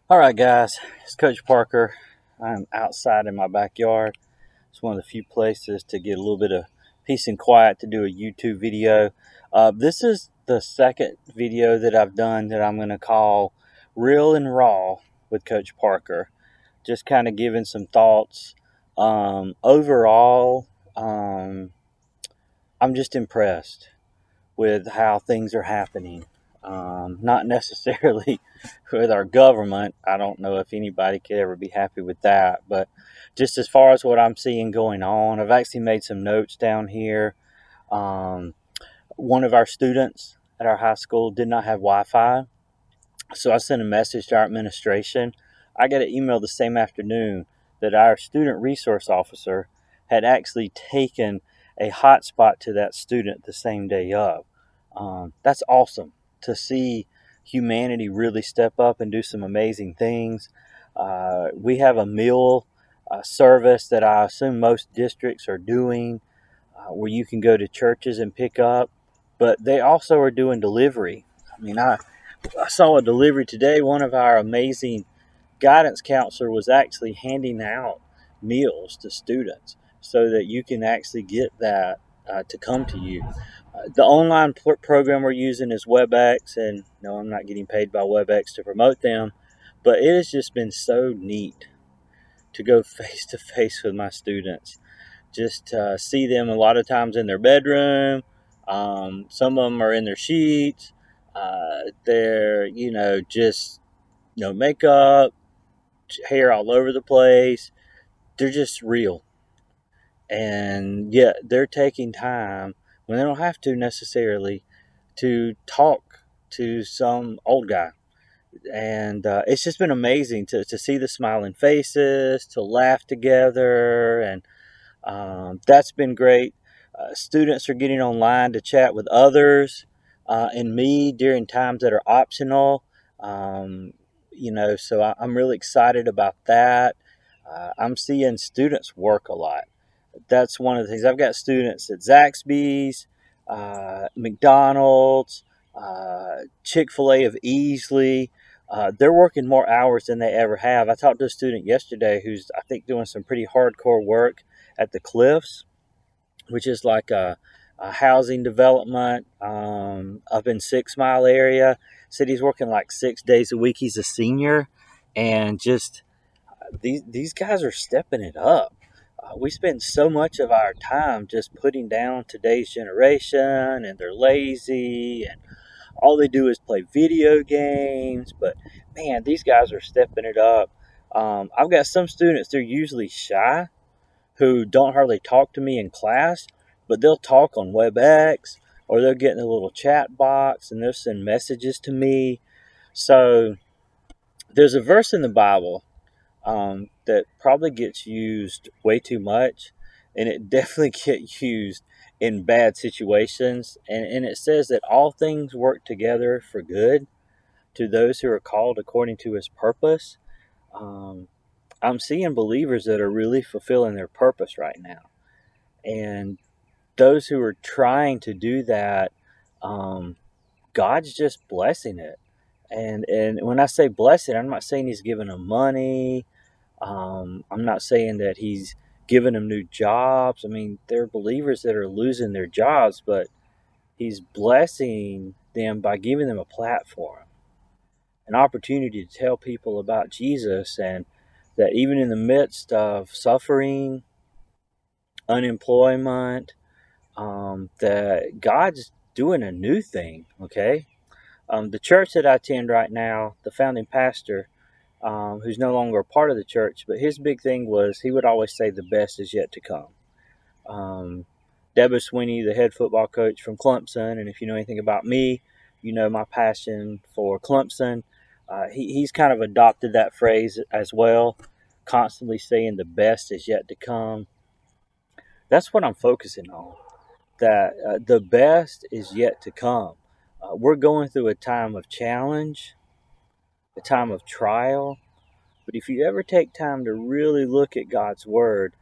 All right, guys, it's Coach Parker. I'm outside in my backyard. It's one of the few places to get a little bit of peace and quiet to do a YouTube video. This is the second video that I've done that I'm going to call Real and Raw with Coach Parker. Just kind of giving some thoughts. Overall, I'm just impressed with how things are happening. Not necessarily with our government. I don't know if anybody could ever be happy with that. But just as far as what I'm seeing going on, I've actually made some notes down here. Um, One of our students at our high school did not have Wi Fi. So I sent a message to our administration. I got an email the same afternoon that our student resource officer had actually taken a hotspot to that student the same day of. That's awesome to see humanity really step up and do some amazing things. We have a meal service that I assume most districts are doing where you can go to churches and pick up, but they also are doing delivery. I saw a delivery today. One of our amazing guidance counselor was actually handing out meals to students so that you can actually get that to come to you. The online program we're using is WebEx, and no, I'm not getting paid by WebEx to promote them, but it has just been so neat to go face to face with my students. Just see them a lot of times in their bedroom. Some of them are in their sheets. They're, just, makeup, hair all over the place. They're just real. And yet they're taking time when they don't have to necessarily to talk to some old guy. And it's just been amazing to see the smiling faces, to laugh together. And that's been great. Students are getting online to chat with others and me during times that are optional. Um, so I'm really excited about that. I'm seeing students work a lot. That's one of the things. I've got students at Zaxby's, McDonald's, Chick-fil-A of Easley. They're working more hours than they ever have. I talked to a student yesterday who's, I think, doing some pretty hardcore work at the Cliffs, which is like a housing development up in 6 Mile area. Said he's working like 6 days a week. He's a senior, and just these guys are stepping it up. We spend so much of our time just putting down today's generation, and they're lazy, and all they do is play video games. But man, these guys are stepping it up. I've got some students, they're usually shy, who don't hardly talk to me in class, but they'll talk on WebEx, or they'll get in a little chat box and they'll send messages to me. So there's a verse in the Bible that probably gets used way too much, and it definitely gets used in bad situations. And it says that all things work together for good to those who are called according to his purpose. Um, I'm seeing believers that are really fulfilling their purpose right now. And those who are trying to do that, um, God's just blessing it. And when I say blessing, I'm not saying he's giving them money. I'm not saying that he's giving them new jobs. I mean, there are believers that are losing their jobs, but he's blessing them by giving them a platform, an opportunity to tell people about Jesus, and that even in the midst of suffering, unemployment, that God's doing a new thing, okay? The church that I attend right now, the founding pastor, who's no longer a part of the church, but his big thing was he would always say the best is yet to come. Um, Deborah Sweeney, the head football coach from Clemson, and if you know anything about me, you know my passion for Clemson. He's kind of adopted that phrase as well, constantly saying the best is yet to come. That's what I'm focusing on, that the best is yet to come. We're going through a time of challenge, a time of trial. But if you ever take time to really look at God's Word,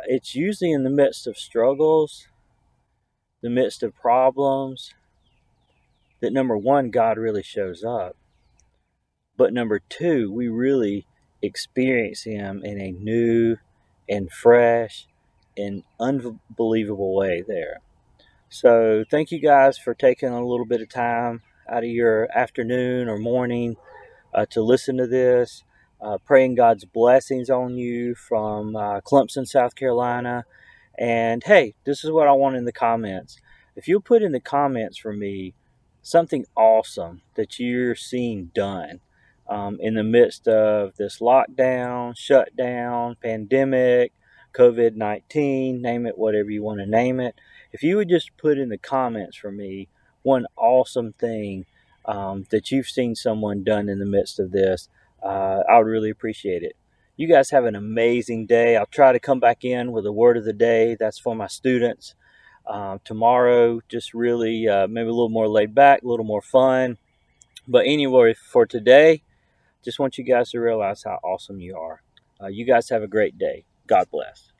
it's usually in the midst of struggles, the midst of problems, that number one, God really shows up. But number two, we really experience Him in a new and fresh and unbelievable way there. So, thank you guys for taking a little bit of time out of your afternoon or morning to listen to this. Praying God's blessings on you from Clemson, South Carolina. And hey, this is what I want in the comments. If you'll put in the comments for me something awesome that you're seeing done in the midst of this lockdown, shutdown, pandemic, COVID-19, name it whatever you want to name it. If you would just put in the comments for me one awesome thing that you've seen someone done in the midst of this, I would really appreciate it. You guys have an amazing day. I'll try to come back in with a word of the day. That's for my students. Tomorrow, just really maybe a little more laid back, a little more fun. But anyway, for today, just want you guys to realize how awesome you are. You guys have a great day. God bless.